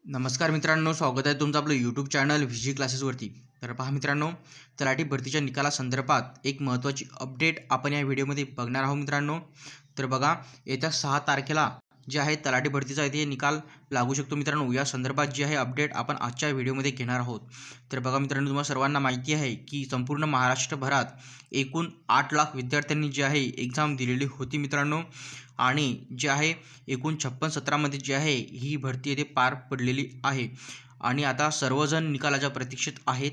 नमस्कार मित्रांनो, स्वागत आहे तुमचं आपलं यूट्यूब चॅनल व्हीजी क्लासेसवरती। तर पहा मित्रांनो, तलाठी भरतीच्या निकालासंदर्भात एक महत्त्वाची अपडेट आपण या व्हिडिओमध्ये बघणार आहोत मित्रांनो। तर बघा, येत्या 6 तारखेला जे आहे तलाठी भरतीचा इथे निकाल लागू शकतो मित्रांनो। या संदर्भात जे आहे अपडेट आपण आजच्या व्हिडिओमध्ये घेणार आहोत। तर बघा मित्रांनो, तुम्हाला सर्वांना माहिती आहे की संपूर्ण महाराष्ट्रभरात एकूण 8 लाख विद्यार्थ्यांनी जे आहे एक्झाम दिलेली होती मित्रांनो। आणि जे आहे एकूण 56 सत्रामध्ये जे आहे ही भरती येथे पार पडलेली आहे आणि आता सर्वजण निकालाच्या प्रतीक्षेत आहेत।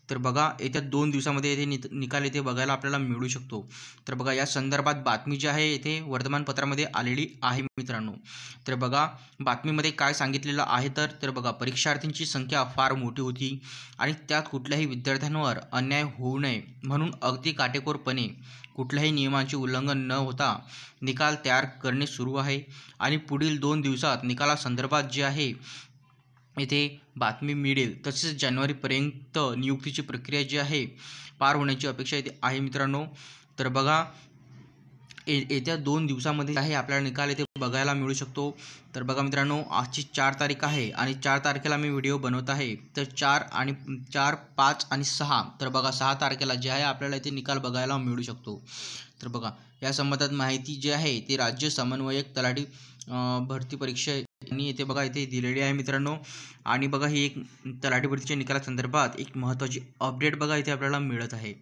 तर बघा, येत्या 2 दिवसामध्ये येथे निकाल येथे बघायला आपल्याला मिळू शकतो। तर बघा, या संदर्भात बातमी जी आहे येथे वर्तमानपत्रामध्ये आलेली आहे मित्रांनो। तर बघा, बातमीमध्ये काय सांगितलेलं आहे तर बघा, परीक्षार्थींची संख्या फार मोठी होती आणि त्यात कुठल्याही विद्यार्थ्यांवर अन्याय होऊ नये म्हणून अगदी काटेकोरपणे कुठल्याही नियमांचे उल्लंघन न होता निकाल तयार करणे सुरू आहे आणि पुढील 2 दिवसात निकालासंदर्भात जे आहे येथे बातमी मिळेल। तसेच जानेवारीपर्यंत नियुक्तीची प्रक्रिया जी आहे पार होण्याची अपेक्षा येथे आहे मित्रांनो। तर बघा, येत्या 2 दिवसामध्ये आहे आपल्याला निकाल येथे बघायला मिळू शकतो। तर बघा मित्रांनो, आजची 4 तारीख आहे आणि 4 तारखेला मी व्हिडिओ बनवत आहे। तर 4, 5 आणि 6, तर बघा 6 तारखेला जे आहे आपल्याला इथे निकाल बघायला मिळू शकतो। तर बघा, या संबंधात माहिती जी आहे ती राज्य समन्वयक तलाठी भरती परीक्षा यांनी येथे बघा इथे दिलेली आहे मित्रांनो। आणि बघा, ही एक तलाठी भरतीच्या निकालासंदर्भात एक महत्त्वाची अपडेट बघा इथे आपल्याला मिळत आहे।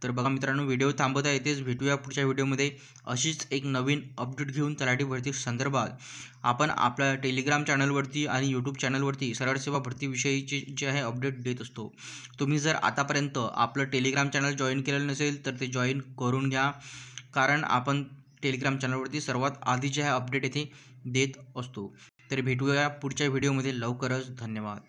तर बघा मित्रांनो, व्हिडिओ थांबवता येतेच, भेटूया पुढच्या व्हिडिओमध्ये अशीच एक नवीन अपडेट घेऊन तलाठी भरती संदर्भात। आपण आपल्या टेलिग्राम चॅनलवरती आणि यूट्यूब चॅनलवरती सरळ सेवा भरतीविषयीची जे आहे अपडेट देत असतो। तुम्ही जर आतापर्यंत आपलं टेलिग्राम चॅनल जॉईन केलेलं नसेल तर ते जॉईन करून घ्या, कारण आपण टेलिग्राम चॅनलवरती सर्वात आधी जे आहे अपडेट येथे देत असतो। तर भेटूया पुढच्या व्हिडिओमध्ये लवकरच। धन्यवाद।